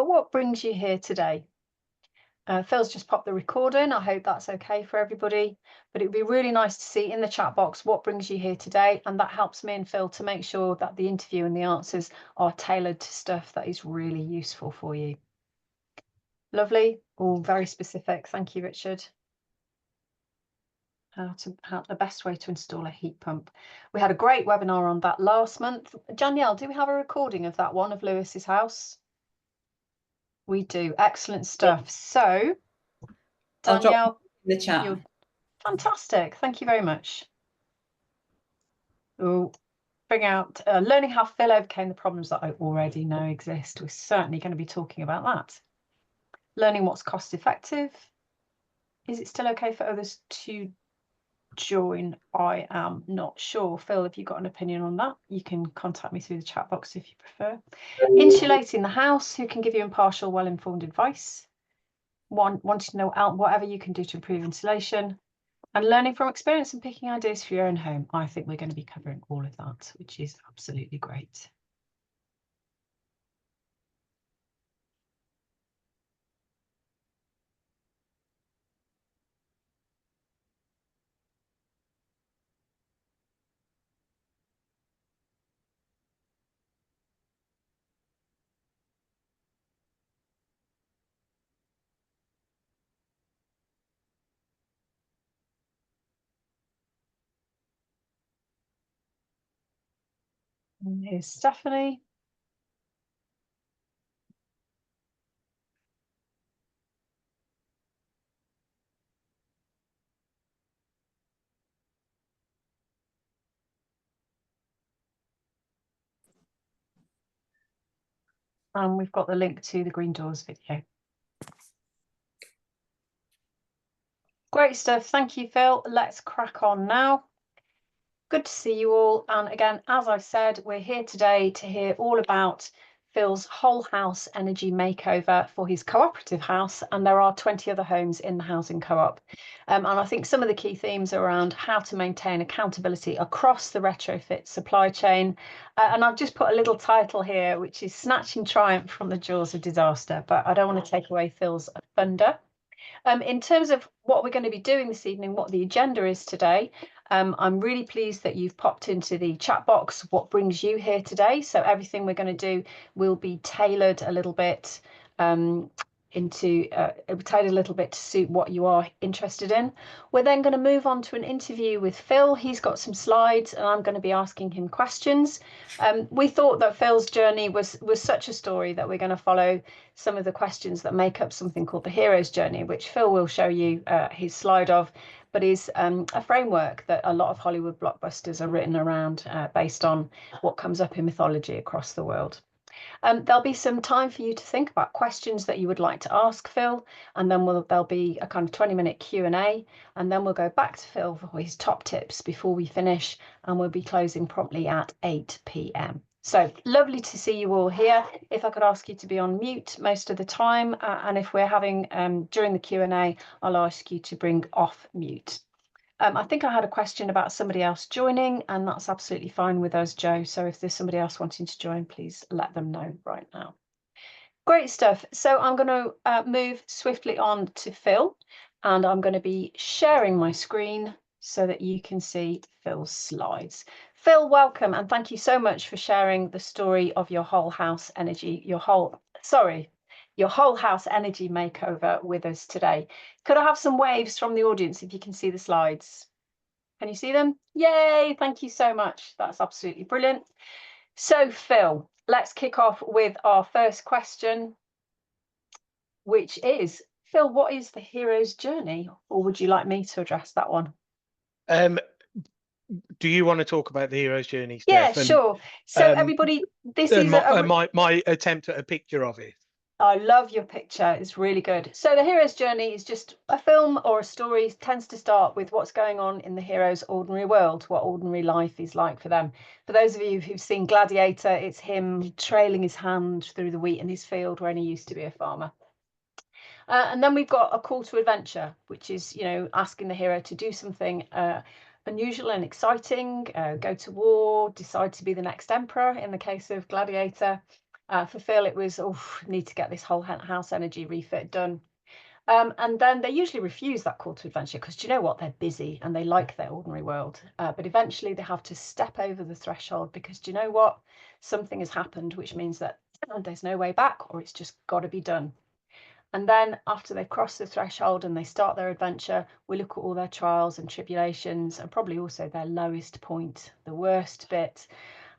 but what brings you here today? Phil's just popped the recording. I hope that's okay for everybody. But it'd be really nice to see in the chat box what brings you here today. And that helps me and Phil to make sure that the interview and the answers are tailored to stuff that is really useful for you. Lovely. All very specific. Thank you, Richard. How the best way to install a heat pump. We had a great webinar on that last month. Danielle, do we have a recording of that one of Lewis's house? We do. Excellent stuff. So, Danielle, in the chat. You're fantastic. Thank you very much. Oh, bring out learning how Phil overcame the problems that I already know exist. We're certainly going to be talking about that. Learning what's cost effective. Is it still okay for others to join? I am not sure. Phil, if you've got an opinion on that, you can contact me through the chat box if you prefer. Insulating the house. Who can give you impartial, well-informed advice? Wanting to know whatever you can do to improve insulation. And learning from experience and picking ideas for your own home. I think we're going to be covering all of that, which is absolutely great. And here's Stephanie. And we've got the link to the Green Doors video. Great stuff. Thank you, Phil. Let's crack on now. Good to see you all. And again, as I said, we're here today to hear all about Phil's whole house energy makeover for his cooperative house. And there are 20 other homes in the housing co-op. And I think some of the key themes are around how to maintain accountability across the retrofit supply chain. And I've just put a little title here, which is Snatching Triumph from the Jaws of Disaster. But I don't want to take away Phil's thunder. In terms of what we're going to be doing this evening, what the agenda is today, I'm really pleased that you've popped into the chat box what brings you here today. So everything we're going to do will be tailored a little bit tailored a little bit to suit what you are interested in. We're then going to move on to an interview with Phil. He's got some slides and I'm going to be asking him questions. We thought that Phil's journey was such a story that we're going to follow some of the questions that make up something called the hero's journey, which Phil will show you his slide of, but is a framework that a lot of Hollywood blockbusters are written around based on what comes up in mythology across the world. There'll be some time for you to think about questions that you would like to ask Phil, and then there'll be a kind of 20-minute Q&A, and then we'll go back to Phil for his top tips before we finish, and we'll be closing promptly at 8 p.m. So lovely to see you all here. If I could ask you to be on mute most of the time, and if we're having during the Q&A, I'll ask you to bring off mute. I think I had a question about somebody else joining, and that's absolutely fine with us, Joe. So if there's somebody else wanting to join, please let them know right now. Great stuff. So I'm going to move swiftly on to Phil, and I'm going to be sharing my screen so that you can see Phil's slides. Phil, welcome, and thank you so much for sharing the story of your whole house energy, your whole house energy makeover with us today. Could I have some waves from the audience if you can see the slides? Can you see them? Yay, thank you so much. That's absolutely brilliant. So Phil, let's kick off with our first question, which is, Phil, what is the hero's journey? Or would you like me to address that one? Do you want to talk about the hero's journey, Steph? Yeah, sure. So everybody, this is my attempt at a picture of it. I love your picture. It's really good. So the hero's journey is just a film or a story tends to start with what's going on in the hero's ordinary world, what ordinary life is like for them. For those of you who've seen Gladiator, it's him trailing his hand through the wheat in his field when he used to be a farmer. And then we've got a call to adventure, which is, asking the hero to do something unusual and exciting, go to war, decide to be the next emperor in the case of Gladiator. For Phil, it was, oh, need to get this whole house energy refit done. And then they usually refuse that call to adventure because do you know what? They're busy and they like their ordinary world. But eventually they have to step over the threshold because do you know what? Something has happened, which means that there's no way back or it's just got to be done. And then after they cross the threshold and they start their adventure, we look at all their trials and tribulations and probably also their lowest point, the worst bit.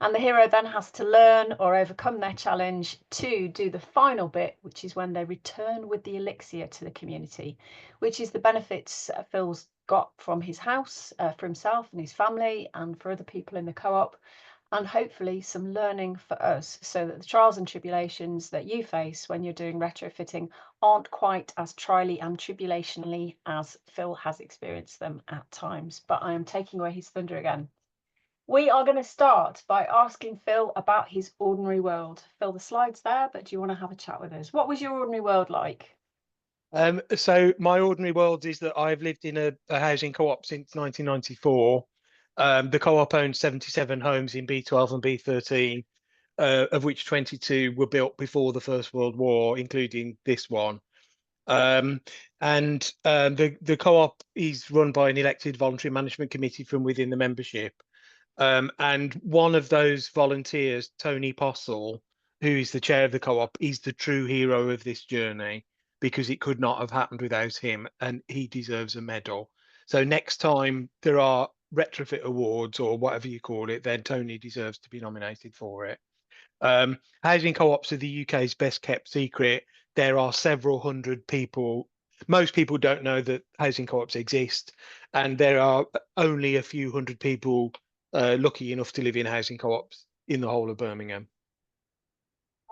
And the hero then has to learn or overcome their challenge to do the final bit, which is when they return with the elixir to the community, which is the benefits Phil's got from his house, for himself and his family, and for other people in the co-op, and hopefully some learning for us so that the trials and tribulations that you face when you're doing retrofitting aren't quite as trially and tribulationally as Phil has experienced them at times. But I am taking away his thunder again. We are going to start by asking Phil about his ordinary world. Phil, the slide's there, but do you want to have a chat with us? What was your ordinary world like? So my ordinary world is that I've lived in a housing co-op since 1994. The co-op owns 77 homes in B12 and B13, of which 22 were built before the First World War, including this one. The co-op is run by an elected voluntary management committee from within the membership. And one of those volunteers, Tony Postle, who is the chair of the co-op, is the true hero of this journey because it could not have happened without him, and he deserves a medal. So next time there are retrofit awards or whatever you call it, then Tony deserves to be nominated for it. Housing co-ops are the UK's best kept secret. There are several hundred people. Most people don't know that housing co-ops exist, and there are only a few hundred people lucky enough to live in housing co-ops in the whole of Birmingham.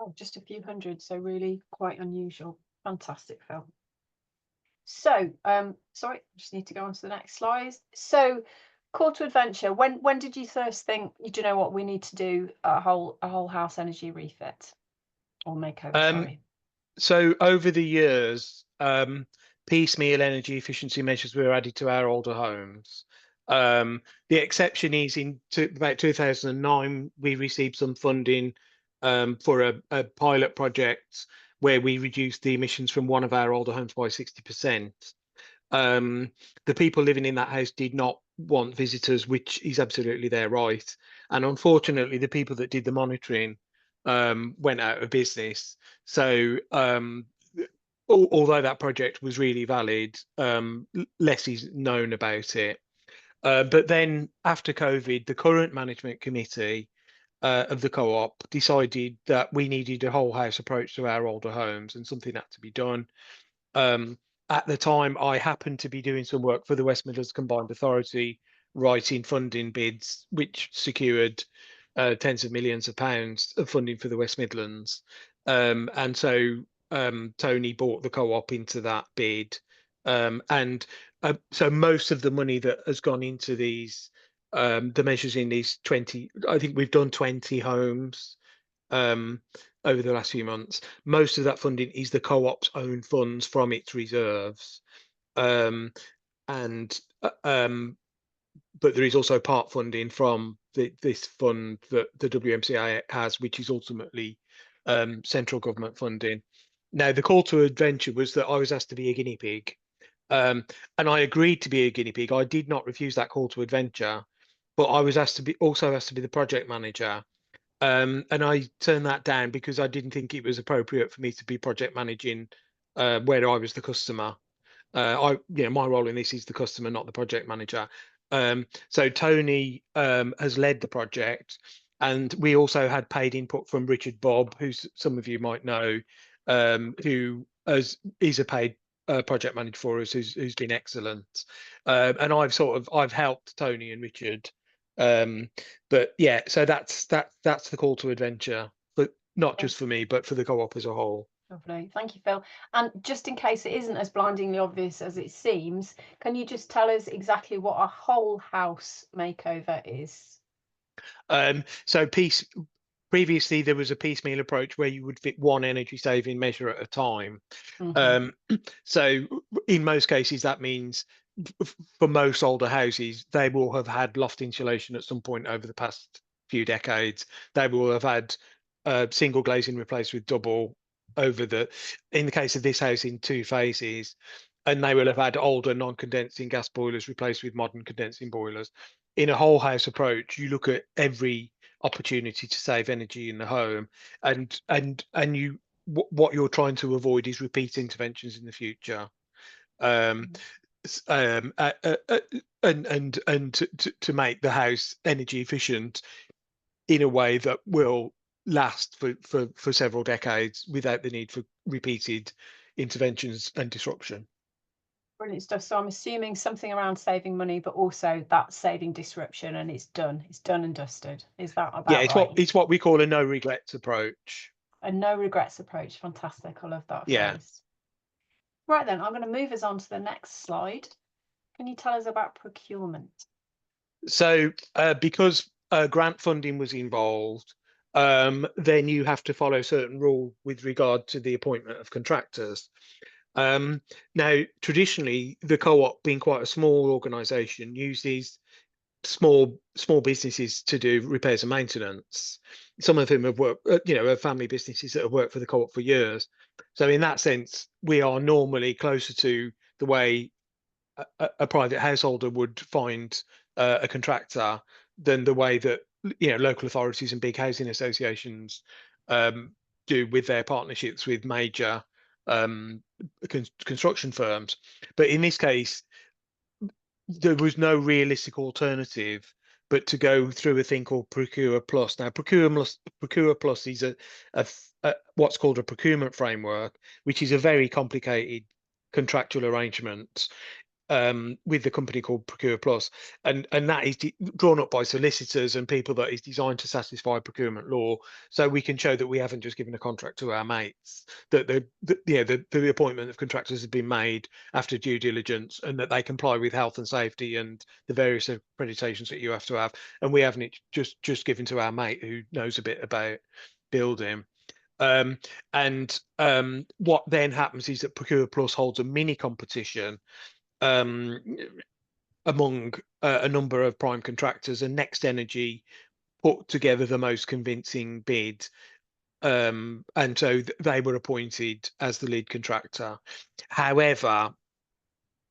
Oh, just a few hundred, so really quite unusual. Fantastic, Phil. So, sorry, I just need to go on to the next slide. So, call to adventure. When did you first think, you know what, we need to do a whole house energy refit or makeover? Um, Sorry. so over the years, piecemeal energy efficiency measures were added to our older homes. The exception is about 2009, we received some funding for a pilot project where we reduced the emissions from one of our older homes by 60%. The people living in that house did not want visitors, which is absolutely their right. And unfortunately, the people that did the monitoring went out of business. So although that project was really valid, less is known about it. But then after COVID, the current management committee of the co-op decided that we needed a whole house approach to our older homes and something had to be done. Um, at the time, I happened to be doing some work for the West Midlands Combined Authority, writing funding bids, which secured tens of millions of pounds of funding for the West Midlands. And so Tony bought the co-op into that bid. So most of the money that has gone into these, the measures in these 20, I think we've done 20 homes um, over the last few months. Most of that funding is the co-op's own funds from its reserves, um, and but there is also part funding from this fund that the WMCA has, which is ultimately central government funding. Now, the call to adventure was that I was asked to be a guinea pig, and I agreed to be a guinea pig. I did not refuse that call to adventure, but I was also asked to be the project manager. And I turned that down because I didn't think it was appropriate for me to be project managing where I was the customer. My role in this is the customer, not the project manager. So Tony has led the project, and we also had paid input from Richard Bobb, who some of you might know, who is a paid project manager for us, who's been excellent. And I've helped Tony and Richard. But yeah, so that's the call to adventure, but not Okay, just for me, but for the co-op as a whole. lovely. Thank you, Phil. And just in case it isn't as blindingly obvious as it seems, can you just tell us exactly what a whole house makeover is? So previously there was a piecemeal approach where you would fit one energy saving measure at a time. Hmm. Um, so in most cases that means for most older houses they will have had loft insulation at some point over the past few decades. They will have had single glazing replaced with double over the, in the case of this house, in 2 phases, and they will have had older non-condensing gas boilers replaced with modern condensing boilers. In a whole house approach, you look at every opportunity to save energy in the home, and what you're trying to avoid is repeat interventions in the future. Um, and to make the house energy efficient in a way that will last for several decades without the need for repeated interventions and disruption. Brilliant stuff. So I'm assuming something around saving money, but also that saving disruption, and it's done. It's done and dusted. Is that Yeah, about right? it's what we call a no regrets approach. A no regrets approach. Fantastic. I love that Yeah. phrase. Right then, I'm going to move us on to the next slide. Can you tell us about procurement? So because grant funding was involved, then you have to follow certain rule with regard to the appointment of contractors. Um, Now, traditionally, the co-op, being quite a small organisation, uses small businesses to do repairs and maintenance. Some of whom have worked, are family businesses that have worked for the co-op for years. So in that sense, we are normally closer to the way a private householder would find a contractor than the way that local authorities and big housing associations um, do with their partnerships with major um, construction firms. But in this case, there was no realistic alternative but to go through a thing called Procure Plus. Now, Procure Plus is a what's called a procurement framework, which is a very complicated contractual arrangement with the company called Procure Plus, and that is drawn up by solicitors and people that is designed to satisfy procurement law, so we can show that we haven't just given a contract to our mates, that the appointment of contractors has been made after due diligence, and that they comply with health and safety and the various accreditations that you have to have, and we haven't just given to our mate who knows a bit about building. Um, and what then happens is that Procure Plus holds a mini competition um, among a number of prime contractors, and Next Energy put together the most convincing bid. And so they were appointed as the lead contractor. However,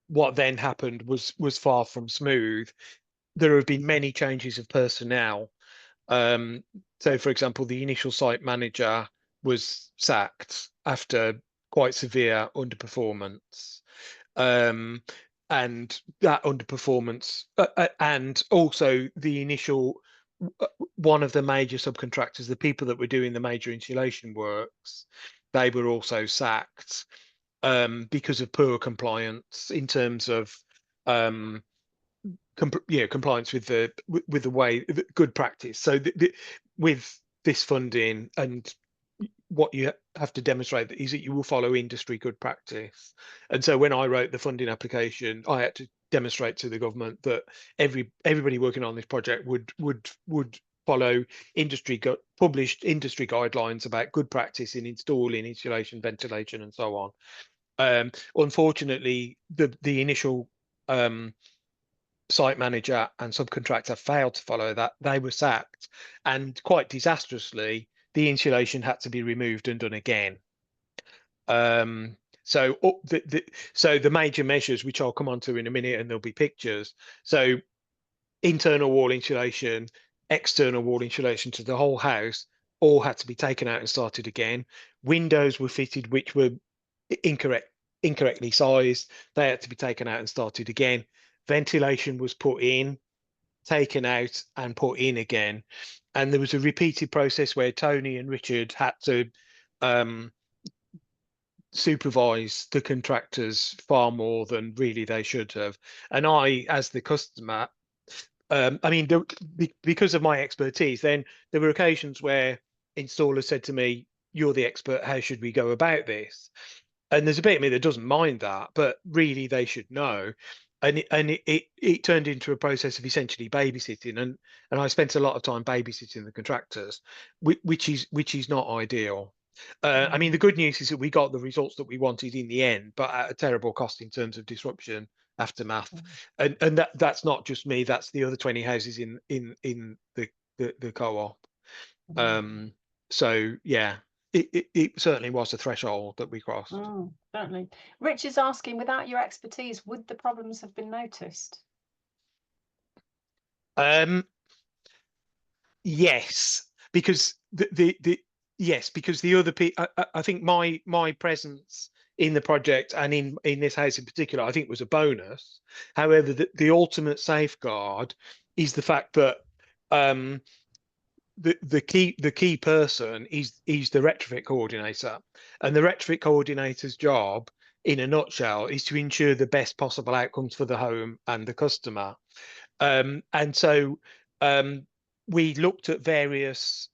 what then happened was far from smooth. There have been many changes of personnel. Um, so, for example, the initial site manager was sacked after quite severe underperformance. um, and that underperformance, and also the initial one of the major subcontractors, the people that were doing the major insulation works, they were also sacked because of poor compliance in terms of um, compliance with the way good practice. So with this funding, and what you have to demonstrate is that you will follow industry good practice. And so when I wrote the funding application, I had to demonstrate to the government that everybody working on this project would follow published industry guidelines about good practice in installing insulation, ventilation, and so on. Unfortunately, the initial site manager and subcontractor failed to follow that. They were sacked, and quite disastrously, the insulation had to be removed and done again. Um, so the major measures, which I'll come on to in a minute, and there'll be pictures. So internal wall insulation, external wall insulation to the whole house, all had to be taken out and started again. Windows were fitted which were incorrectly sized. They had to be taken out and started again. Ventilation was put in, taken out, and put in again. And there was a repeated process where Tony and Richard had to um, supervise the contractors far more than really they should have. And I, as the customer, I mean, because of my expertise, then there were occasions where installers said to me, "You're the expert. How should we go about this?" And there's a bit of me that doesn't mind that, but really they should know. And it turned into a process of essentially babysitting, and I spent a lot of time babysitting the contractors, which is not ideal. I mean, the good news is that we got the results that we wanted in the end, but at a terrible cost in terms of disruption, aftermath, and that's not just me. That's the other 20 houses in the co-op. Mm. Um, So yeah, it certainly was a threshold that we crossed. Certainly. Rich is asking, without your expertise, would the problems have been noticed? Um, yes, because the yes, because the other people, I think my presence in the project and in this house in particular, I think was a bonus. However, the ultimate safeguard is the fact that um, the key person is the retrofit coordinator, and the retrofit coordinator's job, in a nutshell, is to ensure the best possible outcomes for the home and the customer. And so um, we looked at various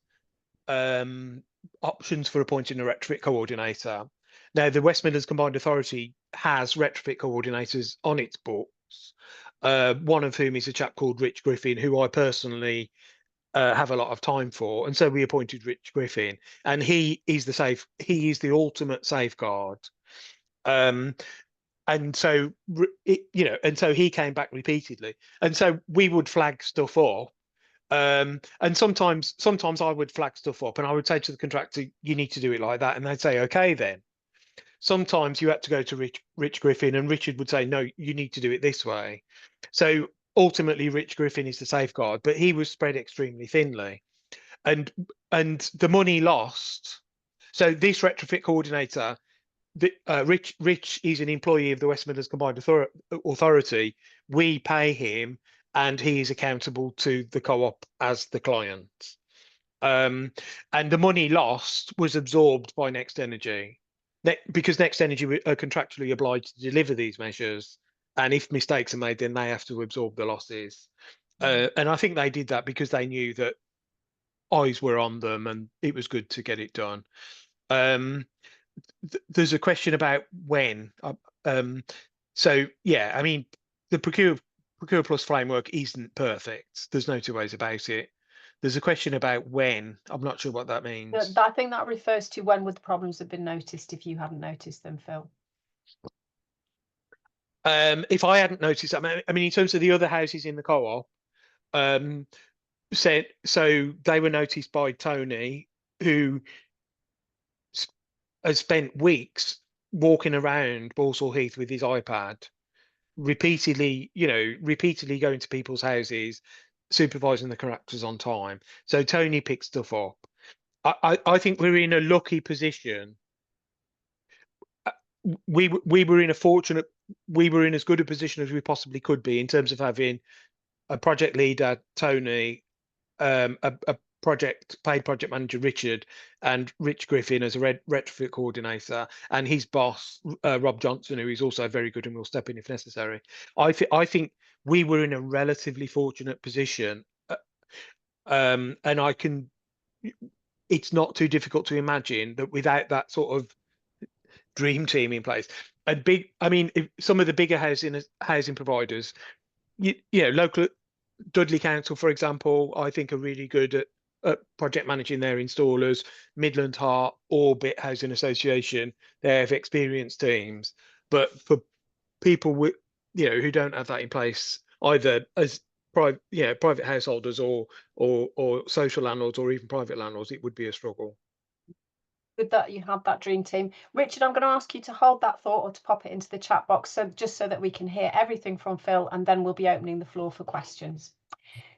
um, options for appointing a retrofit coordinator. Now, the West Midlands Combined Authority has retrofit coordinators on its books, one of whom is a chap called Rich Griffin, who I personally have a lot of time for, and so we appointed Rich Griffin, and he is the ultimate safeguard. Um, and so and so he came back repeatedly, and so we would flag stuff up. And sometimes I would flag stuff up, and I would say to the contractor, "You need to do it like that," and they'd say, "Okay, then." Sometimes you had to go to Rich Griffin, and Richard would say, "No, you need to do it this way." So ultimately, Rich Griffin is the safeguard, but he was spread extremely thinly, and the money lost. So this retrofit coordinator, Rich is an employee of the West Midlands Combined Authority. We pay him, and he is accountable to the co-op as the client. Um, and the money lost was absorbed by Next Energy, because Next Energy are contractually obliged to deliver these measures, and if mistakes are made, then they have to absorb the losses. And I think they did that because they knew that eyes were on them, and it was good to get it done. Um, there's a question about when. Um, so yeah, I mean, the Procure Plus framework isn't perfect. There's no two ways about it. There's a question about when. I'm not sure what that means. I think that refers to when would the problems have been noticed if you hadn't noticed them, Phil. If I hadn't noticed, I mean, in terms of the other houses in the co-op, um, said so they were noticed by Tony, who has spent weeks walking around Balsall Heath with his iPad, repeatedly going to people's houses, supervising the contractors on time. So Tony picked stuff up. I think we're in a lucky position. We were in a fortunate, we were in as good a position as we possibly could be in terms of having a project leader, Tony, a paid project manager, Richard, and Rich Griffin as a retrofit coordinator, and his boss, Rob Johnson, who is also very good and will step in if necessary. I think we were in a relatively fortunate position, and it's not too difficult to imagine that without that sort of dream team in place, I mean, if some of the bigger housing providers, local Dudley Council, for example, I think are really good at project managing their installers. Midland Heart, Orbit Housing Association, they have experienced teams. But for people who don't have that in place, either as private householders or social landlords or even private landlords, it would be a struggle. Good that you had that dream team. Richard, I'm going to ask you to hold that thought or to pop it into the chat box, so just so that we can hear everything from Phil, and then we'll be opening the floor for questions.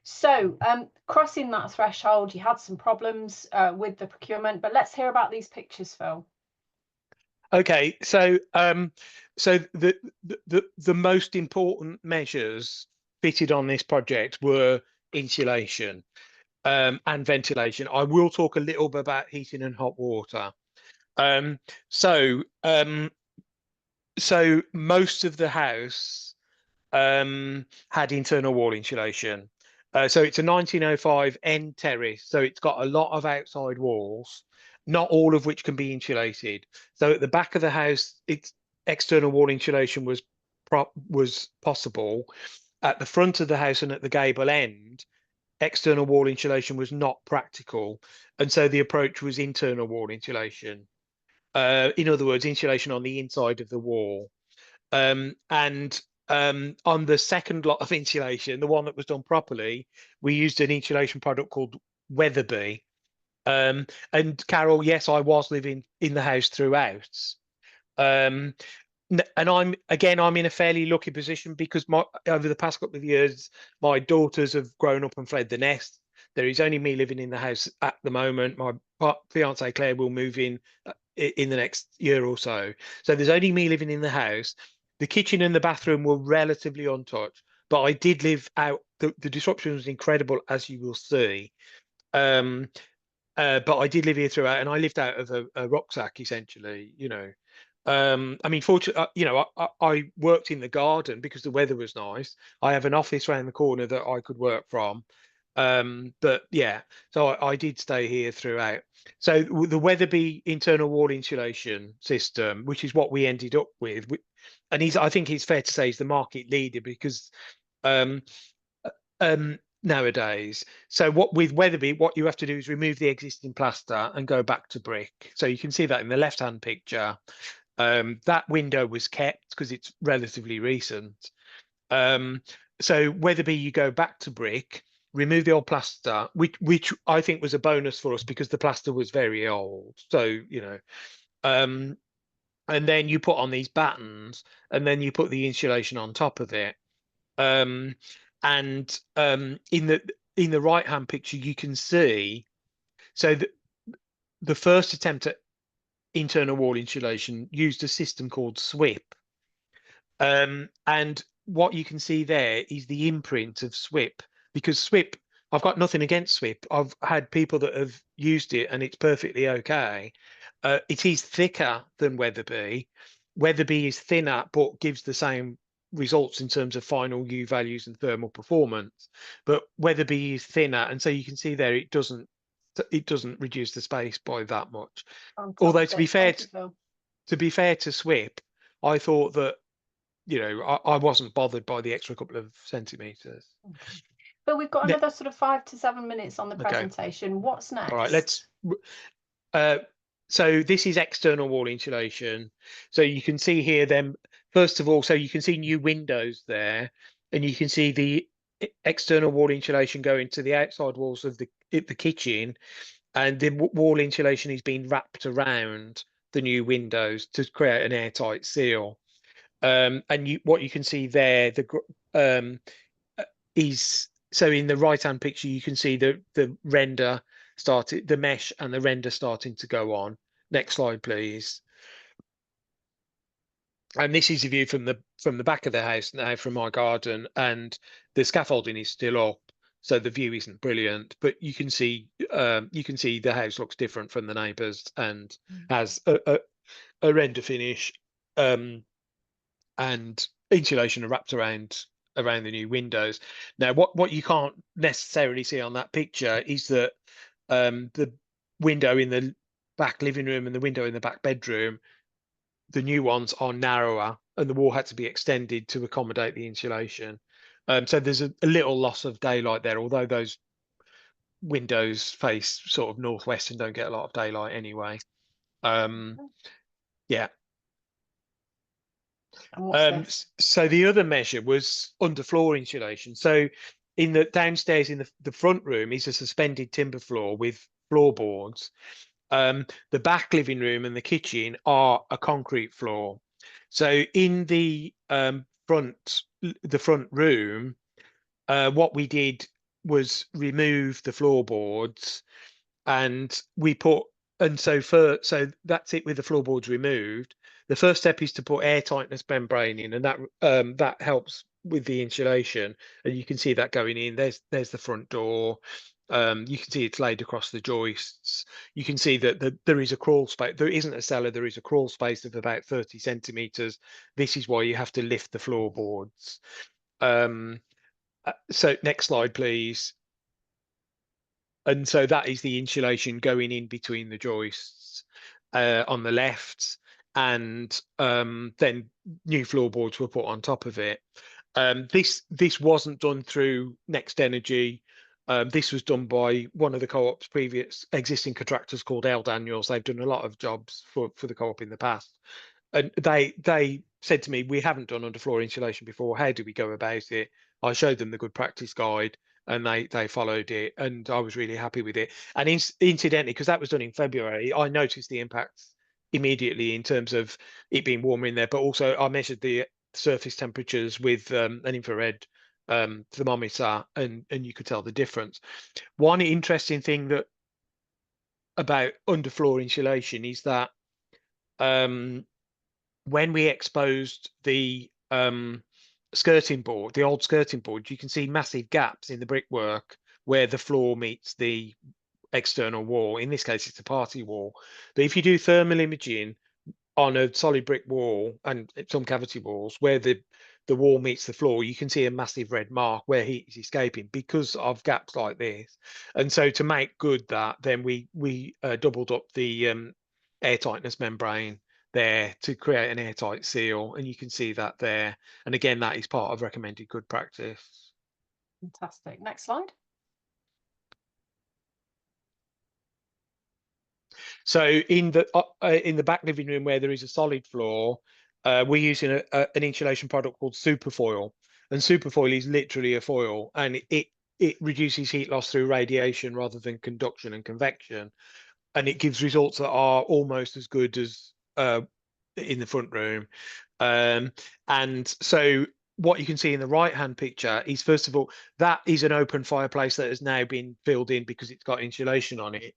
So, crossing that threshold, you had some problems with the procurement, but let's hear about these pictures, Phil. Okay, so the most important measures fitted on this project were insulation and ventilation. I will talk a little bit about heating and hot water. Um, so um, so most of the house had internal wall insulation. So it's a 1905 end terrace, so it's got a lot of outside walls, not all of which can be insulated. So at the back of the house, its external wall insulation was possible. At the front of the house and at the gable end, external wall insulation was not practical, and so the approach was internal wall insulation. In other words, insulation on the inside of the wall. And on the second lot of insulation, the one that was done properly, we used an insulation product called Weatherby. And Carol, yes, I was living in the house throughout. Um, and I'm in a fairly lucky position because my over the past couple of years, my daughters have grown up and fled the nest. There is only me living in the house at the moment. My fiance Claire will move in the next year or so. So there's only me living in the house. The kitchen and the bathroom were relatively untouched, but I did live out. The disruption was incredible, as you will see. Um, but I did live here throughout, and I lived out of a rucksack essentially. I mean, fortunately, I worked in the garden because the weather was nice. I have an office around the corner that I could work from. But yeah, so I did stay here throughout. So the Weatherby internal wall insulation system, which is what we ended up with, and I think it's fair to say he's the market leader because um, nowadays. So what with Weatherby, what you have to do is remove the existing plaster and go back to brick. So you can see that in the left-hand picture. That window was kept because it's relatively recent. Um, so Weatherby, you go back to brick, remove the old plaster, which I think was a bonus for us because the plaster was very old. So, um, and then you put on these battens, and then you put the insulation on top of it. Um, and in the right hand picture, you can see so the first attempt at internal wall insulation used a system called SWIP. And what you can see there is the imprint of SWIP because SWIP, I've got nothing against SWIP. I've had people that have used it and it's perfectly okay. It is thicker than Weatherby. Weatherby is thinner but gives the same results in terms of final U values and thermal performance. But Weatherby is thinner, and so you can see there it doesn't reduce the space by that much. Although Fantastic. Thank you, Phil. to be fair to SWIP, I thought that I wasn't bothered by the extra couple of centimeters. Okay. But we've got Ne- another sort of 5 to 7 minutes on the okay, presentation. What's all right. next? Uh, so this is external wall insulation. So you can see here then, first of all, so you can see new windows there, and you can see the external wall insulation going to the outside walls of the kitchen, and the wall insulation is being wrapped around the new windows to create an airtight seal. And what you can see there, um, is so in the right hand picture you can see the render started, the mesh and the render starting to go on. Next slide, please. And this is a view from the back of the house now from my garden, and the scaffolding is still up, so the view isn't brilliant, but you can see the house looks different from the neighbours and has a render finish. And insulation are wrapped around the new windows. Now, what you can't necessarily see on that picture is that the window in the back living room and the window in the back bedroom, the new ones are narrower, and the wall had to be extended to accommodate the insulation. So there's a little loss of daylight there, although those windows face sort of northwest and don't get a lot of daylight anyway. Um, yeah. And what's this? So the other measure was underfloor insulation. So in the downstairs in the front room is a suspended timber floor with floorboards. The back living room and the kitchen are a concrete floor. So in the front room, what we did was remove the floorboards, and we put and so that's it with the floorboards removed. The first step is to put air tightness membrane in, and that helps with the insulation, and you can see that going in. There's the front door. You can see it's laid across the joists. You can see that there is a crawl space. There isn't a cellar. There is a crawl space of about 30 centimeters. This is why you have to lift the floorboards. So next slide, please. And so that is the insulation going in between the joists on the left, and then new floorboards were put on top of it. This wasn't done through Next Energy. This was done by one of the co-op's previous existing contractors called L Daniels. They've done a lot of jobs for the co-op in the past, and they said to me, "We haven't done underfloor insulation before. How do we go about it?" I showed them the good practice guide, and they followed it, and I was really happy with it. And incidentally, because that was done in February, I noticed the impacts immediately in terms of it being warmer in there. But also, I measured the surface temperatures with an infrared thermometer, and you could tell the difference. One interesting thing that about underfloor insulation is that um, when we exposed the skirting board, the old skirting board, you can see massive gaps in the brickwork where the floor meets the external wall. In this case, it's a party wall. But if you do thermal imaging on a solid brick wall and some cavity walls where the wall meets the floor, you can see a massive red mark where heat is escaping because of gaps like this. And so to make good that, then we doubled up the air tightness membrane there to create an airtight seal, and you can see that there. And again, that is part of recommended good practice. Fantastic. Next slide. So in the back living room where there is a solid floor, we're using an insulation product called Superfoil, and Superfoil is literally a foil, and it reduces heat loss through radiation rather than conduction and convection, and it gives results that are almost as good as in the front room. And so what you can see in the right hand picture is, first of all, that is an open fireplace that has now been filled in because it's got insulation on it.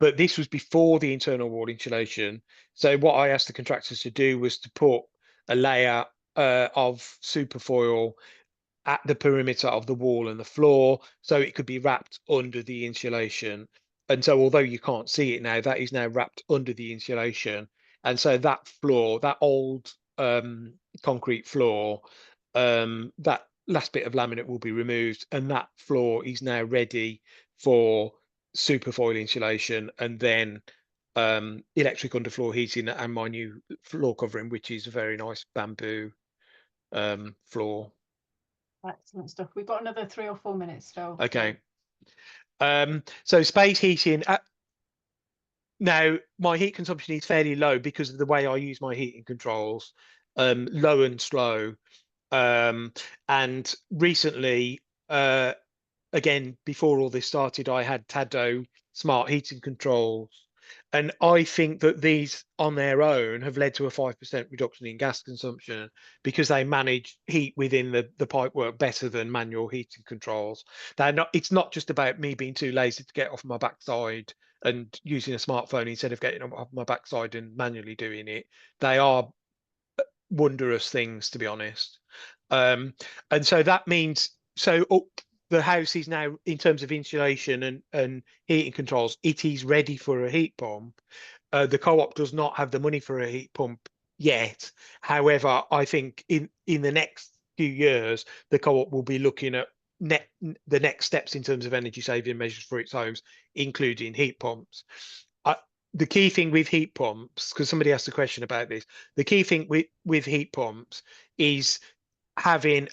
But this was before the internal wall insulation. So what I asked the contractors to do was to put a layer of superfoil at the perimeter of the wall and the floor, so it could be wrapped under the insulation. And so although you can't see it now, that is now wrapped under the insulation. And so that floor, that old concrete floor, that last bit of laminate will be removed, and that floor is now ready for superfoil insulation, and then electric underfloor heating and my new floor covering, which is a very nice bamboo floor. Excellent stuff. We've got another 3 or 4 minutes still. Okay. So space heating. Now, my heat consumption is fairly low because of the way I use my heating controls, low and slow. And recently, again, before all this started, I had Tado smart heating controls. And I think that these on their own have led to a 5% reduction in gas consumption because they manage heat within the pipework better than manual heating controls. It's not just about me being too lazy to get off my backside and using a smartphone instead of getting off my backside and manually doing it. They are wondrous things, to be honest. And so that means the house is now, in terms of insulation and heating controls, it is ready for a heat pump. The co-op does not have the money for a heat pump yet. However, I think in the next few years, the co-op will be looking at the next steps in terms of energy saving measures for its homes, including heat pumps. The key thing with heat pumps, because somebody asked a question about this, the key thing with heat pumps is having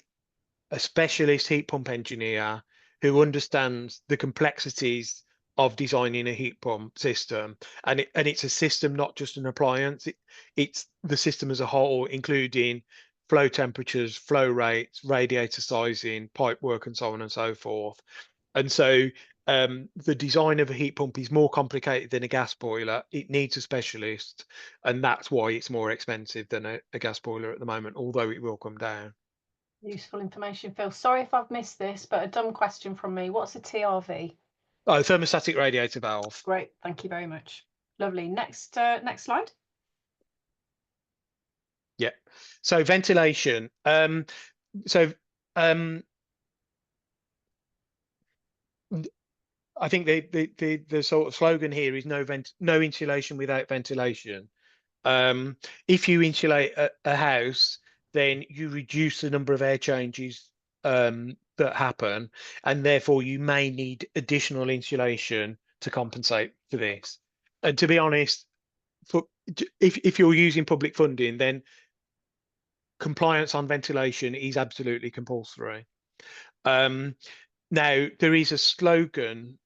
a specialist heat pump engineer who understands the complexities of designing a heat pump system, and it's a system, not just an appliance. It's the system as a whole, including flow temperatures, flow rates, radiator sizing, pipe work, and so on and so forth. And so the design of a heat pump is more complicated than a gas boiler. It needs a specialist, and that's why it's more expensive than a gas boiler at the moment, although it will come down. Useful information, Phil. Sorry if I've missed this, but a dumb question from me. What's a TRV? Oh, thermostatic radiator valve. Great, thank you very much. Lovely. Next slide. Yeah. So ventilation. So um, I think the sort of slogan here is no insulation without ventilation. If you insulate a house, then you reduce the number of air changes that happen, and therefore you may need additional insulation to compensate for this. And to be honest, for if you're using public funding, then compliance on ventilation is absolutely compulsory. Now, there is a slogan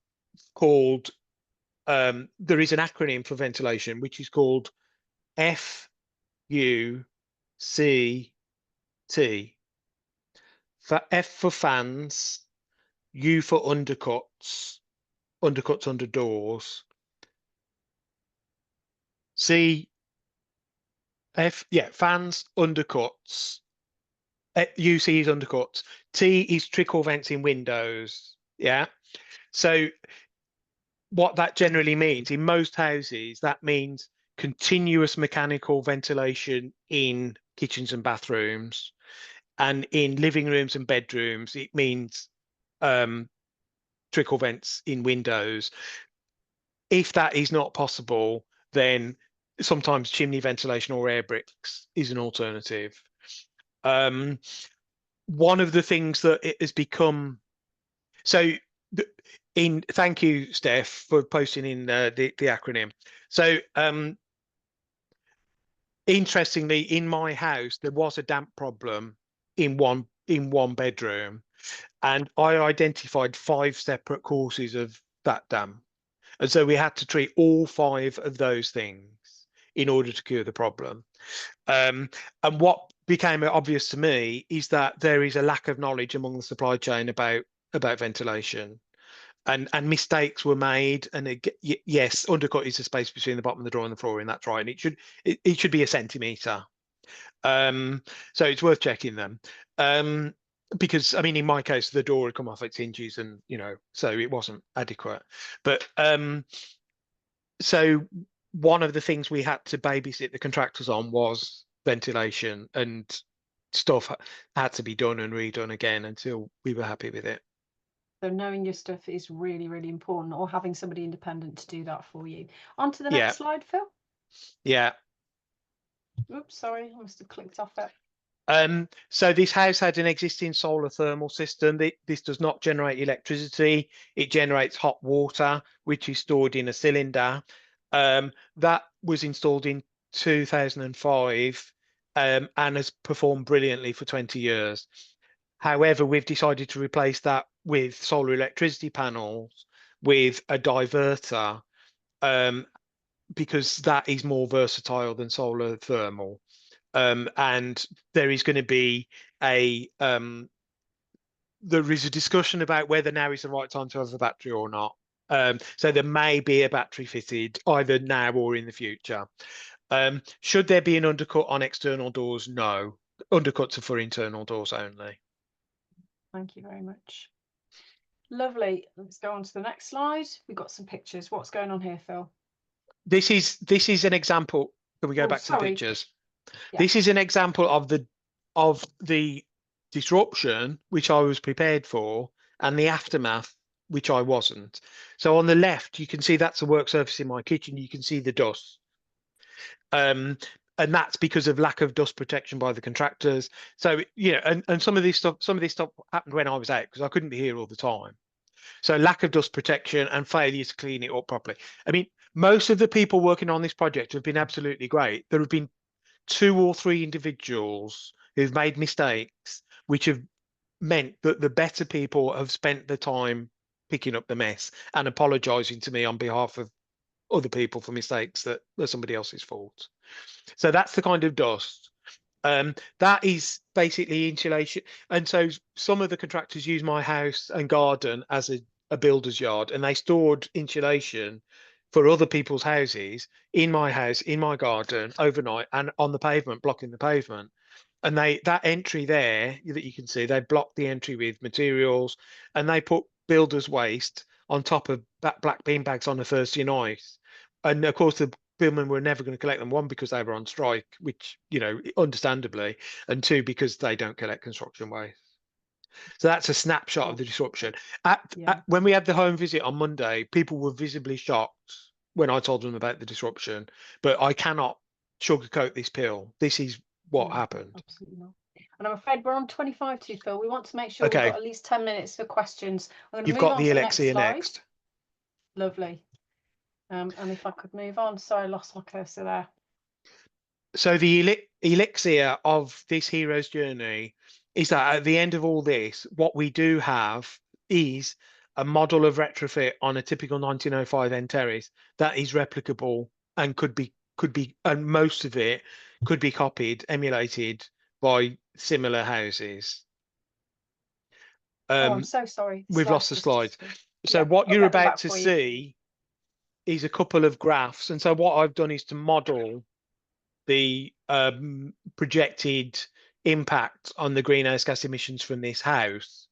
called, there is an acronym for ventilation, which is called FUCT. For F for fans, U for undercuts, undercuts under doors. C, F, yeah, fans, undercuts. UC is undercuts. T is trickle vents in windows. Yeah. So what that generally means in most houses, that means continuous mechanical ventilation in kitchens and bathrooms, and in living rooms and bedrooms, it means um, trickle vents in windows. If that is not possible, then sometimes chimney ventilation or air bricks is an alternative. Um, One of the things that it has become so in thank you, Steph, for posting in the acronym. So interestingly, in my house, there was a damp problem in one bedroom, and I identified 5 separate causes of that damp. And so we had to treat all 5 of those things in order to cure the problem. Um, and what became obvious to me is that there is a lack of knowledge among the supply chain about ventilation. And mistakes were made, and yes, undercut is the space between the bottom of the drawer and the flooring. That's right, and it should be a centimetre. Um, so it's worth checking them. Because I mean, in my case, the door had come off its hinges, and so it wasn't adequate. But so one of the things we had to babysit the contractors on was ventilation, and stuff had to be done and redone again until we were happy with it. So knowing your stuff is really, really important, or having somebody independent to do that for you. On to the Yeah, next slide, Phil. yeah. Oops, sorry, I must have clicked off it. So this house had an existing solar thermal system. This does not generate electricity. It generates hot water, which is stored in a cylinder. That was installed in 2005, and has performed brilliantly for 20 years. However, we've decided to replace that with solar electricity panels with a diverter, um, because that is more versatile than solar thermal. And there is going to be there is a discussion about whether now is the right time to have a battery or not. So there may be a battery fitted either now or in the future. Should there be an undercut on external doors? No, undercuts are for internal doors only. Thank you very much. Lovely. Let's go on to the next slide. We've got some pictures. What's going on here, Phil? This is an example. Can we go Oh, back to the sorry. pictures? Yeah. This is an example of the disruption which I was prepared for, and the aftermath which I wasn't. So on the left, you can see that's the work surface in my kitchen. You can see the dust. Um, and that's because of lack of dust protection by the contractors. So, and some of this stuff happened when I was out because I couldn't be here all the time. So lack of dust protection and failure to clean it up properly. I mean, most of the people working on this project have been absolutely great. There have been 2 or 3 individuals who've made mistakes, which have meant that the better people have spent the time picking up the mess and apologizing to me on behalf of other people for mistakes that are somebody else's fault. So that's the kind of dust. That is basically insulation. And so some of the contractors use my house and garden as a builder's yard, and they stored insulation for other people's houses in my house, in my garden, overnight, and on the pavement, blocking the pavement. And that entry there that you can see, they blocked the entry with materials, and they put builder's waste on top of black bean bags on a Thursday night. And of course, the Billmen were never going to collect them. One, because they were on strike, which, understandably, and two, because they don't collect construction waste. So that's a snapshot of Oh, the disruption. yeah. When we had the home visit on Monday, people were visibly shocked when I told them about the disruption. But I cannot sugarcoat this pill. This is what No, happened. absolutely not. And I'm afraid we're on 25 to Phil. We want to make sure we've got Okay, at least 10 minutes for questions. I'm going to you've move got on the to the next Alexia slide. next. Lovely. And if I could move on. Sorry, I lost my cursor there. So the elixir of this hero's journey is that at the end of all this, what we do have is a model of retrofit on a typical 1905 end terrace that is replicable and and most of it could be copied, emulated by similar houses. Oh, I'm Um, so sorry. The we've lost slide's the just slides. disappeared. So Yeah, what I'll you're get them about back to for you. see is a couple of graphs. And so what I've done is to model the projected impact on the greenhouse gas emissions from this house.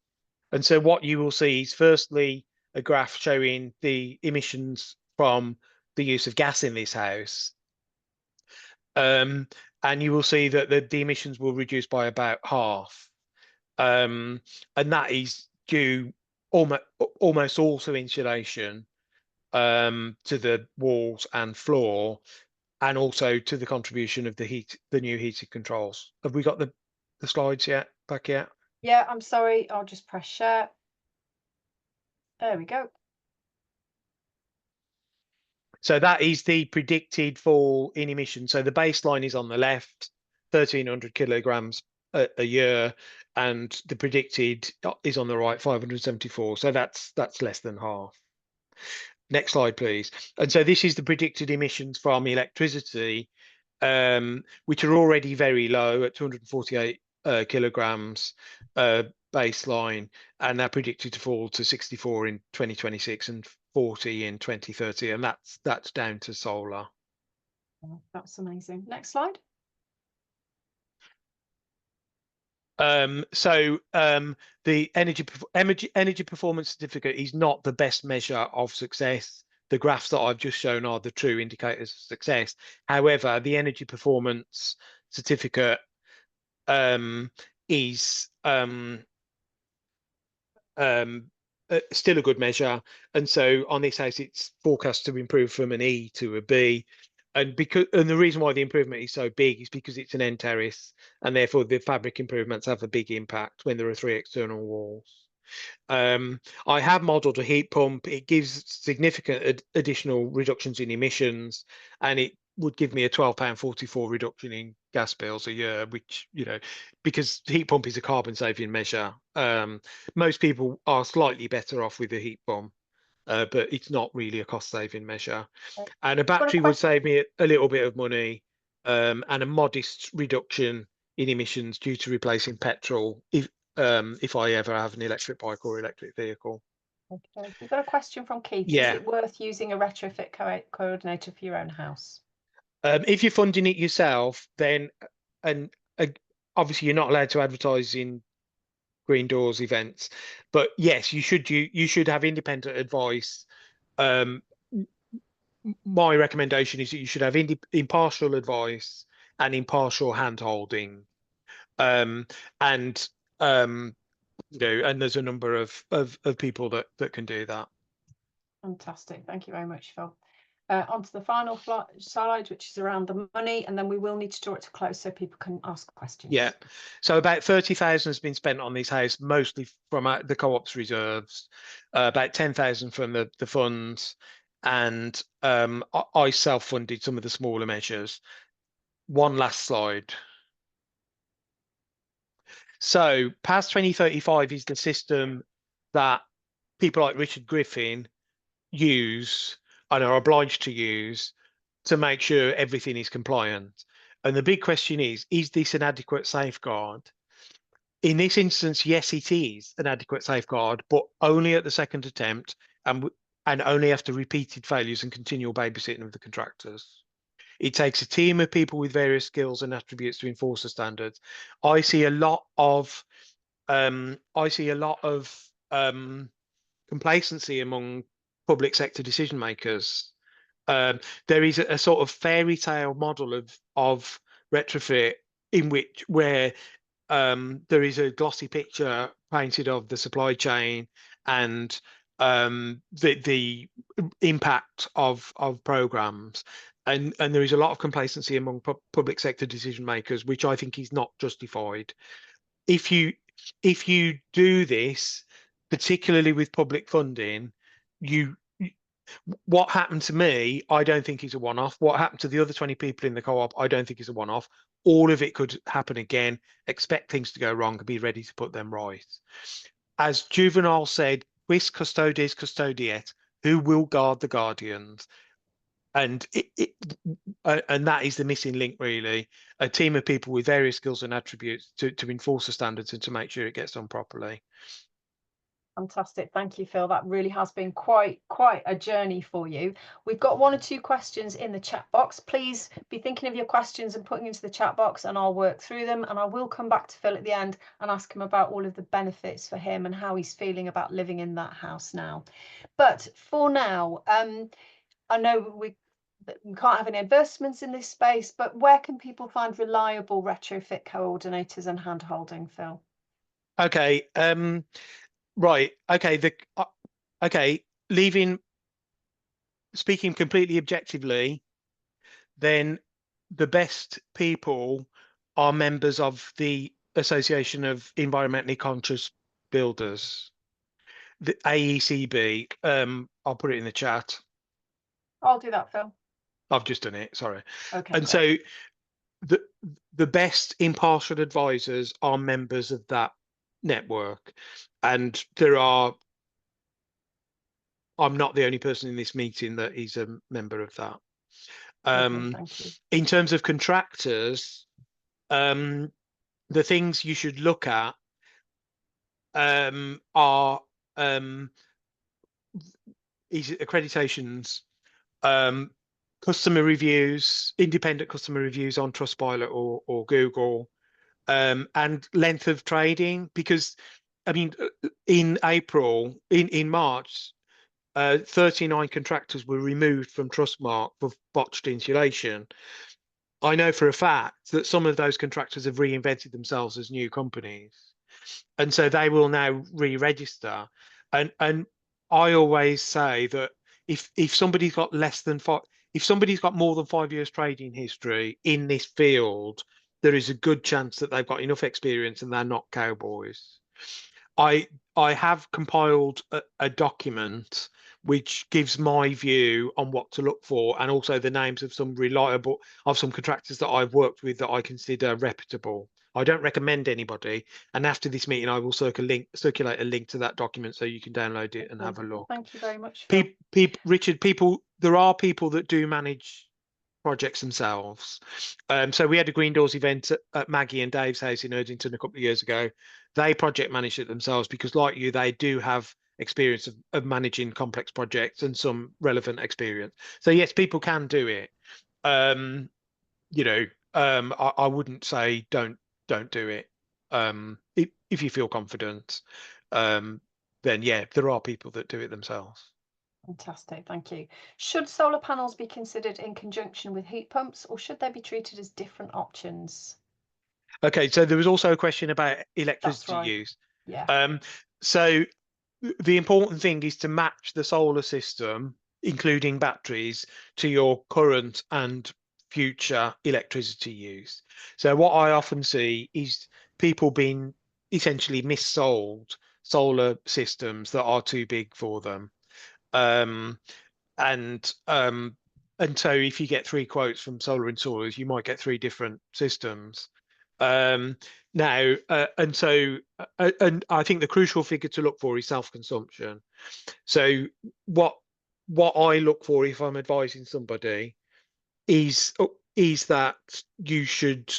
And so what you will see is firstly a graph showing the emissions from the use of gas in this house. And you will see that the emissions will reduce by about half. And that is due almost all to insulation, to the walls and floor, and also to the contribution of the new heated controls. Have we got the slides yet? Back yet? Yeah, I'm sorry. I'll just press share. There we go. So that is the predicted fall in emissions. So the baseline is on the left, 1,300 kilograms a year, and the predicted is on the right, 574. So that's less than half. Next slide, please. And so this is the predicted emissions from electricity, which are already very low at 248 kilograms baseline, and they're predicted to fall to 64 in 2026 and 40 in 2030, and that's down to solar. Oh, that's amazing. Next slide. The energy performance certificate is not the best measure of success. The graphs that I've just shown are the true indicators of success. However, the energy performance certificate is still a good measure. And so on this house, it's forecast to improve from an E to a B. And the reason why the improvement is so big is because it's an end terrace, and therefore the fabric improvements have a big impact when there are 3 external walls. I have modelled a heat pump. It gives significant additional reductions in emissions, and it would give me a £12.44 reduction in gas bills a year, which, because heat pump is a carbon saving measure. Most people are slightly better off with a heat pump, but it's not really a cost saving measure. Okay. And a Got a battery would question. save me a little bit of money, and a modest reduction in emissions due to replacing petrol if I ever have an electric bike or electric vehicle. Okay. We've got a question from Keith. Is Yeah. it worth using a retrofit coordinator for your own house? If you're funding it yourself, then, and uh, obviously you're not allowed to advertise in green doors events, but yes, you should have independent advice. Um, my recommendation is that you should have impartial advice and impartial hand holding. Um, and and there's a number of people that can do that. Fantastic. Thank you very much, Phil. On to the final slide, which is around the money, and then we will need to draw it to close so people can ask Yeah. questions. So about 30,000 has been spent on this house, mostly from the co-op's reserves, about 10,000 from the funds, and I self-funded some of the smaller measures. One last slide. So past 2035 is the system that people like Richard Griffin use and are obliged to use to make sure everything is compliant. And the big question is this an adequate safeguard? In this instance, yes, it is an adequate safeguard, but only at the second attempt, and only after repeated failures and continual babysitting of the contractors. It takes a team of people with various skills and attributes to enforce the standards. I see a lot of complacency among public sector decision makers. There is a sort of fairy tale model of retrofit where there is a glossy picture painted of the supply chain and the impact of programs, and there is a lot of complacency among public sector decision makers, which I think is not justified. If you do this, particularly with public funding, you what happened to me, I don't think is a one-off. What happened to the other 20 people in the co-op, I don't think is a one-off. All of it could happen again. Expect things to go wrong and be ready to put them right. As Juvenal said, quis custodes custodiet, who will guard the guardians? And and that is the missing link, really. A team of people with various skills and attributes to enforce the standards and to make sure it gets done properly. Fantastic. Thank you, Phil. That really has been quite a journey for you. We've got one or two questions in the chat box. Please be thinking of your questions and putting into the chat box, and I'll work through them. And I will come back to Phil at the end and ask him about all of the benefits for him and how he's feeling about living in that house now. But for now, I know we can't have any advertisements in this space, but where can people find reliable retrofit coordinators and hand holding, Phil? Okay. Right. Okay. Okay. Leaving Speaking completely objectively, then the best people are members of the Association of Environmentally Conscious Builders, the AECB. I'll put it in the chat. I'll do that, Phil. I've just done it. Sorry. Okay, And great. so the the best impartial advisors are members of that network, and I'm not the only person in this meeting that is a member of that. Lovely, Um, thank you. in terms of contractors, um, the things you should look at are is accreditations, um, customer reviews, independent customer reviews on Trustpilot or Google, and length of trading. Because, I mean, in March, 39 contractors were removed from Trustmark for botched insulation. I know for a fact that some of those contractors have reinvented themselves as new companies, and so they will now re-register. And I always say that if somebody's got less than five, if somebody's got more than 5 years trading history in this field, there is a good chance that they've got enough experience and they're not cowboys. I I have compiled a document which gives my view on what to look for, and also the names of some contractors that I've worked with that I consider reputable. I don't recommend anybody, and after this meeting, I will circulate a link to that document so you can download it and have Lovely. a look. Thank you very much, Phil. Richard, there are people that do manage projects themselves. So we had a Green Doors event at Maggie and Dave's house in Erdington a couple of years ago. They project managed it themselves because, like you, they do have experience of managing complex projects and some relevant experience. So yes, people can do it. Um, I wouldn't say don't do it. If you feel confident, um, then yeah, there are people that do it themselves. Fantastic, thank you. Should solar panels be considered in conjunction with heat pumps, or should they be treated as different options? Okay, so there was also a question about That's electricity right. use. Yeah, So the important thing is to match the solar system, including batteries, to your current and future electricity use. So what I often see is people being essentially missold solar systems that are too big for them. Um, and so if you get three quotes from solar installers, you might get three different systems. Um, Now, and I think the crucial figure to look for is self-consumption. So what what I look for if I'm advising somebody is that you should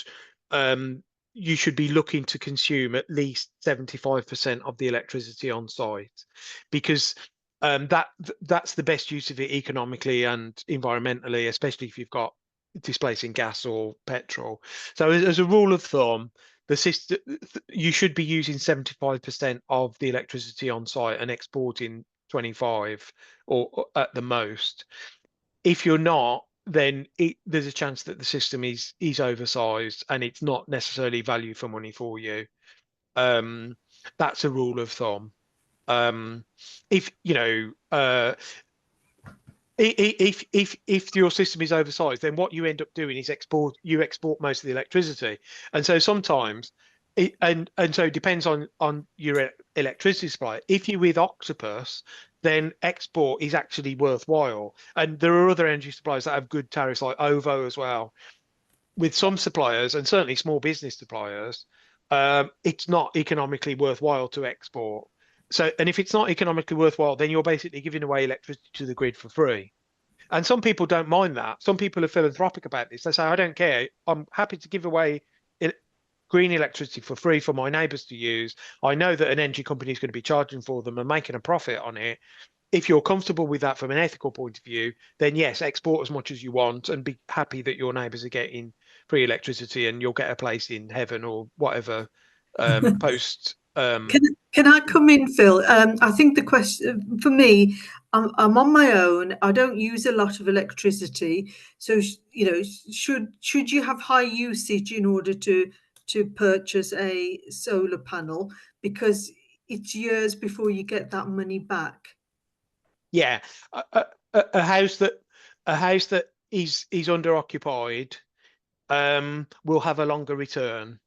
um, you should be looking to consume at least 75% of the electricity on site, because that's the best use of it economically and environmentally, especially if you've got displacing gas or petrol. So as a rule of thumb, the system you should be using 75% of the electricity on site and exporting 25 or at the most. If you're not, then there's a chance that the system is oversized and it's not necessarily value for money for you. Um, that's a rule of thumb. Um, if you know, if your system is oversized, then what you end up doing is export most of the electricity, and so sometimes and so it depends on your electricity supply. If you're with Octopus, then export is actually worthwhile, and there are other energy suppliers that have good tariffs like OVO as well. With some suppliers, and certainly small business suppliers, it's not economically worthwhile to export. So, and if it's not economically worthwhile, then you're basically giving away electricity to the grid for free. And some people don't mind that. Some people are philanthropic about this. They say, I don't care. I'm happy to give away green electricity for free for my neighbours to use. I know that an energy company is going to be charging for them and making a profit on it. If you're comfortable with that from an ethical point of view, then yes, export as much as you want and be happy that your neighbours are getting free electricity and you'll get a place in heaven or whatever post. Can I come in, Phil? I think the question for me, I'm on my own. I don't use a lot of electricity, so should you have high usage in order to purchase a solar panel, because it's years before you get that money back. Yeah, a house that is under occupied will have a longer return.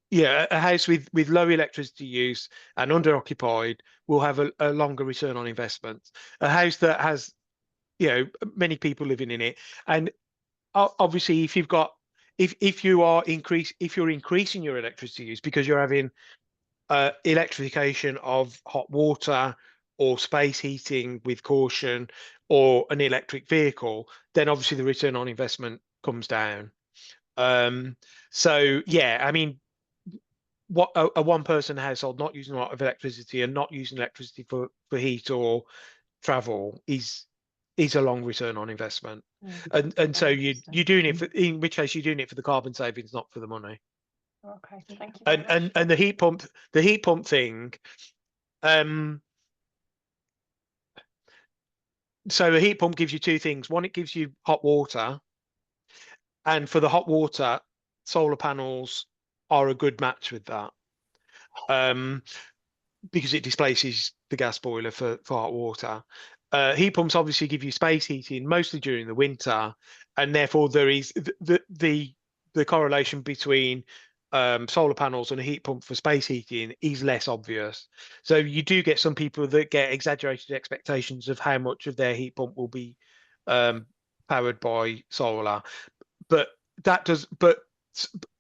Yeah, a house with low electricity use and under occupied will have a longer return on investment. A house that has, many people living in it, and obviously if you've got if you're increasing your electricity use because you're having electrification of hot water or space heating with caution or an electric vehicle, then obviously the return on investment comes down. So yeah, I mean, what a one person household not using a lot of electricity and not using electricity for heat or travel is a long return on investment. And so you're doing it for, in which case you're doing it for the carbon savings, not for the money. Okay, thank you very much. And the heat pump thing, um so a heat pump gives you two things. One, it gives you hot water, and for the hot water, solar panels are a good match with that. Um because it displaces the gas boiler for hot water. Heat pumps obviously give you space heating mostly during the winter, and therefore there is the correlation between solar panels and a heat pump for space heating is less obvious. So you do get some people that get exaggerated expectations of how much of their heat pump will be um, powered by solar, but that does, but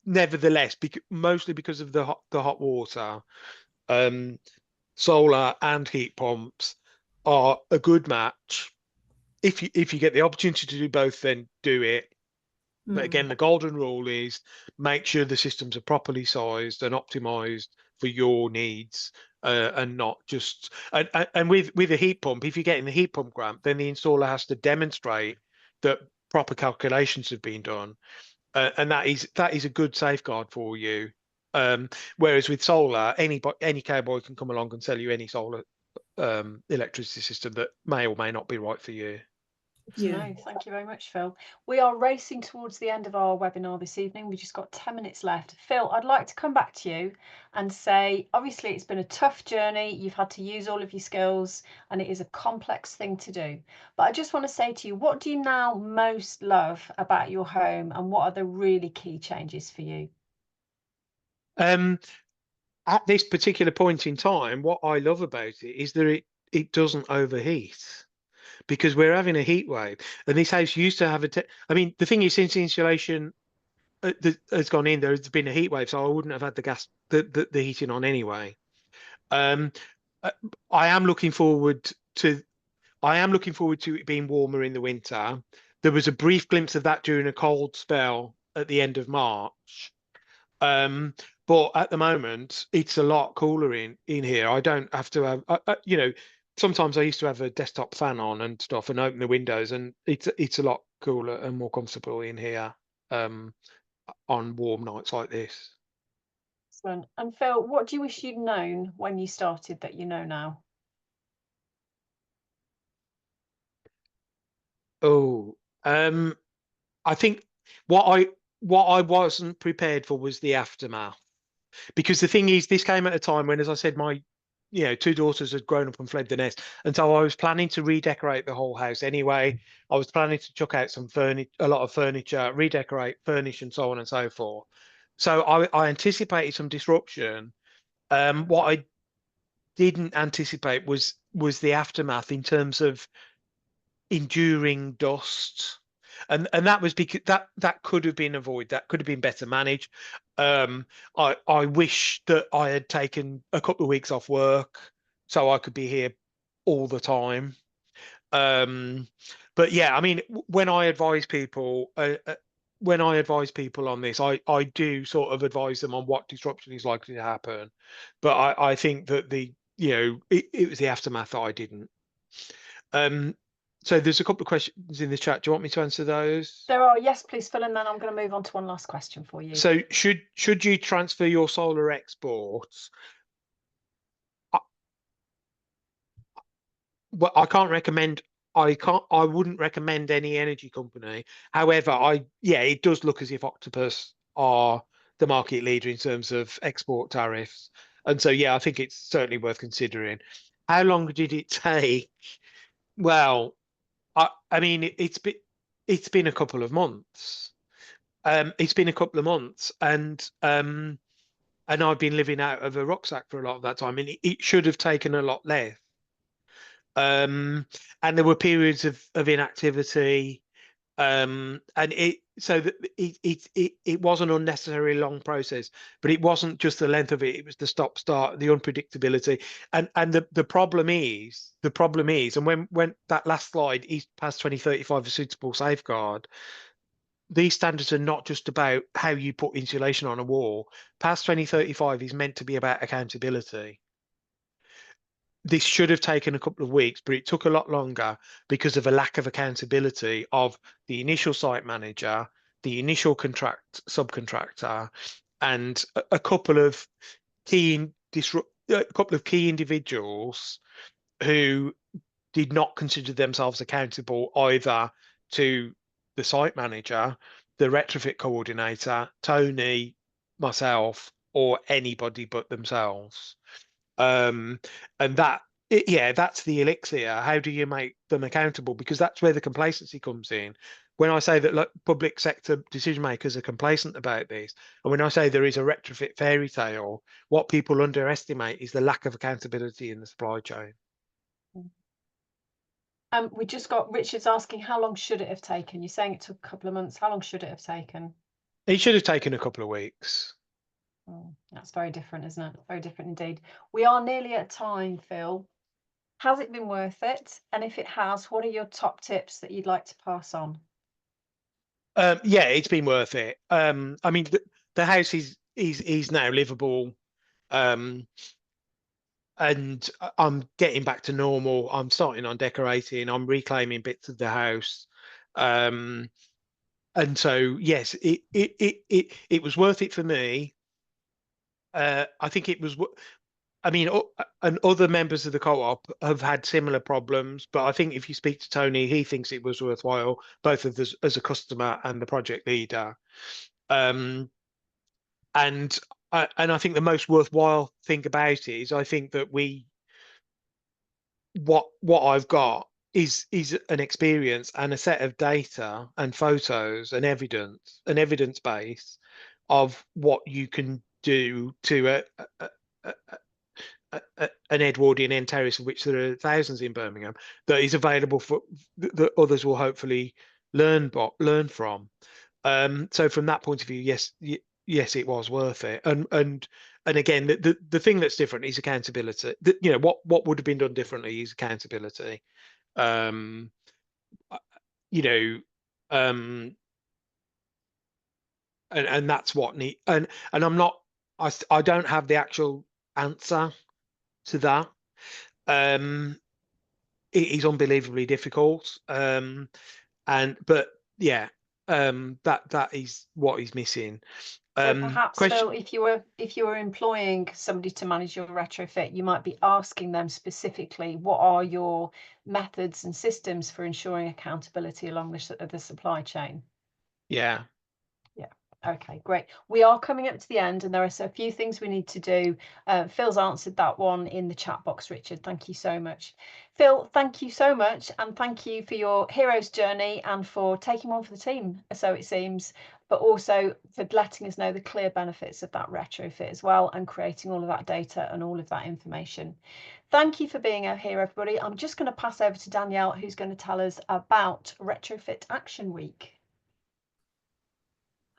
nevertheless, mostly because of the hot water. Um, Solar and heat pumps are a good match. If you get the opportunity to do both, then do it. But again, the golden rule is make sure the systems are properly sized and optimized for your needs, and not just and with a heat pump. If you're getting the heat pump grant, then the installer has to demonstrate that proper calculations have been done, and that is a good safeguard for you. Whereas with solar, any cowboy can come along and sell you any solar electricity system that may or may not be right for you. No, thank you very much, Phil. We are racing towards the end of our webinar this evening. We've just got 10 minutes left. Phil, I'd like to come back to you and say, obviously, it's been a tough journey. You've had to use all of your skills, and it is a complex thing to do. But I just want to say to you, what do you now most love about your home, and what are the really key changes for you? At this particular point in time, what I love about it is that it doesn't overheat, because we're having a heat wave, and this house used to have I mean, the thing is, since the insulation has gone in, there's been a heat wave, so I wouldn't have had the heating on anyway. Um, uh, I am looking forward to it being warmer in the winter. There was a brief glimpse of that during a cold spell at the end of March. But at the moment, it's a lot cooler in here. I don't have to have, sometimes I used to have a desktop fan on and stuff and open the windows, and it's a lot cooler and more comfortable in here on warm nights like this. Excellent. And Phil, what do you wish you'd known when you started that you know now? Oh, I think what I wasn't prepared for was the aftermath. Because the thing is, this came at a time when, as I said, my two daughters had grown up and fled the nest, and so I was planning to redecorate the whole house anyway. I was planning to chuck out a lot of furniture, redecorate, furnish, and so on and so forth. So I anticipated some disruption. What I didn't anticipate was the aftermath in terms of enduring dust, and that was because that could have been avoided, that could have been better managed. I wish that I had taken a couple of weeks off work so I could be here all the time. um but yeah, I mean, when I advise people, when I advise people on this, I do sort of advise them on what disruption is likely to happen, but I think that it was the aftermath that I didn't. So there's a couple of questions in the chat. Do you want me to answer those? There are, yes, please, Phil, and then I'm going to move on to one last question for you. So should you transfer your solar exports? Well, I wouldn't recommend any energy company. However, it does look as if Octopus are the market leader in terms of export tariffs. And so, yeah, I think it's certainly worth considering. How long did it take? Well, I mean, it's been a couple of months. It's been a couple of months, and I've been living out of a rucksack for a lot of that time. And it should have taken a lot less. And there were periods of inactivity, and it was an unnecessarily long process, but it wasn't just the length of it, it was the stop start, the unpredictability. And the problem is, and when that last slide is past 2035, a suitable safeguard, these standards are not just about how you put insulation on a wall. Past 2035 is meant to be about accountability. This should have taken a couple of weeks, but it took a lot longer because of a lack of accountability of the initial site manager, the initial subcontractor, and a couple of key individuals who did not consider themselves accountable either to the site manager, the retrofit coordinator, Tony, myself, or anybody but themselves. And that's the elixir. How do you make them accountable? Because that's where the complacency comes in. When I say that, like, public sector decision makers are complacent about this, and when I say there is a retrofit fairy tale, what people underestimate is the lack of accountability in the supply chain. We just got Richard's asking, how long should it have taken? You're saying it took a couple of months. How long should it have taken? It should have taken a couple of weeks. That's very different, isn't it? Very different indeed. We are nearly at time, Phil. Has it been worth it? And if it has, what are your top tips that you'd like to pass on? Yeah, it's been worth it. I mean, the house is now livable, and I'm getting back to normal. I'm starting on decorating. I'm reclaiming bits of the house, and so yes, it was worth it for me. I think it was. I mean, and other members of the co-op have had similar problems, but I think if you speak to Tony, he thinks it was worthwhile, both of us as a customer and the project leader. And I think the most worthwhile thing about it is I think that what I've got is an experience and a set of data and photos and an evidence base of what you can do to an Edwardian end terrace, of which there are thousands in Birmingham, that is available for that others will hopefully learn from. So from that point of view, yes, it was worth it. And again, the thing that's different is accountability. What would have been done differently is accountability. Um, and that's what need. And I'm not. I don't have the actual answer to that. It is unbelievably difficult. That is what is missing. So perhaps, Phil, if you were employing somebody to manage your retrofit, you might be asking them specifically, what are your methods and systems for ensuring accountability along the supply chain? Yeah. Okay, great. We are coming up to the end, and there are a few things we need to do. Phil's answered that one in the chat box, Richard. Thank you so much. Phil, thank you so much, and thank you for your hero's journey and for taking one for the team, so it seems, but also for letting us know the clear benefits of that retrofit as well, and creating all of that data and all of that information. Thank you for being here, everybody. I'm just going to pass over to Danielle, who's going to tell us about Retrofit Action Week.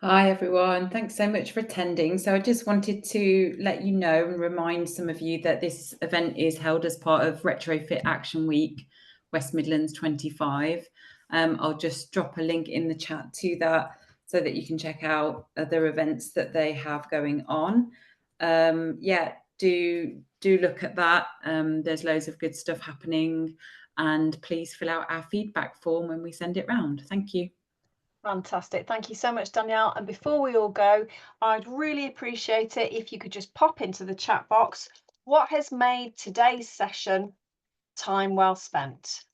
Hi everyone, thanks so much for attending. So I just wanted to let you know and remind some of you that this event is held as part of Retrofit Action Week West Midlands 25. I'll just drop a link in the chat to that. so that you can check out other events that they have going on. Yeah, do look at that. There's loads of good stuff happening, and please fill out our feedback form when we send it round. Thank you. Fantastic. Thank you so much, Danielle. And before we all go, I'd really appreciate it if you could just pop into the chat box what has made today's session time well spent.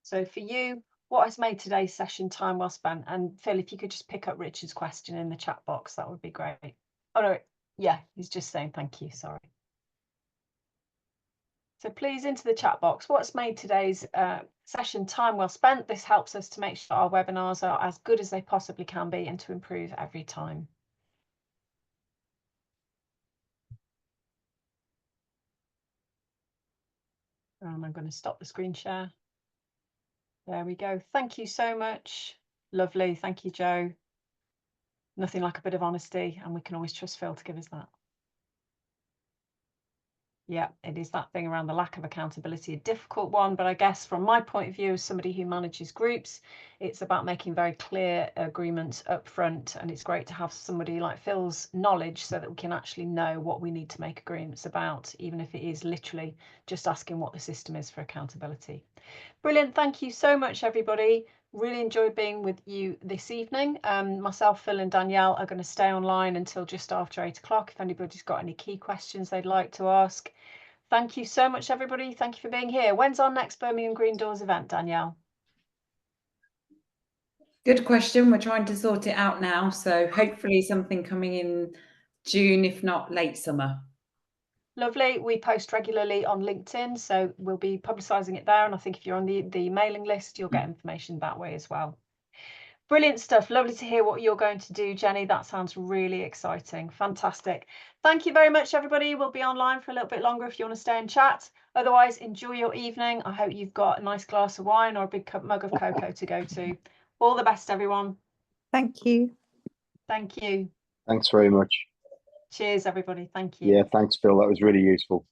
So for you, what has made today's session time well spent? And Phil, if you could just pick up Richard's question in the chat box, that would be great. Oh no, yeah, he's just saying thank you, sorry. So please into the chat box, what's made today's session time well spent? This helps us to make sure our webinars are as good as they possibly can be and to improve every time. And I'm going to stop the screen share. There we go. Thank you so much. Lovely. Thank you, Joe. Nothing like a bit of honesty, and we can always trust Phil to give us that. Yeah, it is that thing around the lack of accountability, a difficult one, but I guess from my point of view as somebody who manages groups, it's about making very clear agreements up front, and it's great to have somebody like Phil's knowledge so that we can actually know what we need to make agreements about, even if it is literally just asking what the system is for accountability. Brilliant. Thank you so much, everybody. Really enjoyed being with you this evening. Myself, Phil and Danielle are going to stay online until just after 8 o'clock if anybody's got any key questions they'd like to ask. Thank you so much, everybody. Thank you for being here. When's our next Birmingham Green Doors event, Danielle? Good question. We're trying to sort it out now. So hopefully something coming in June, if not late summer. Lovely. We post regularly on LinkedIn, so we'll be publicising it there. And I think if you're on the mailing list, you'll get information that way as well. Brilliant stuff. Lovely to hear what you're going to do, Jenny. That sounds really exciting. Fantastic. Thank you very much, everybody. We'll be online for a little bit longer if you want to stay and chat. Otherwise, enjoy your evening. I hope you've got a nice glass of wine or a big mug of cocoa to go to. All the best, everyone. Thank you. Thank you. Thanks very much. Cheers, everybody. Thank you. Yeah, thanks, Phil. That was really useful.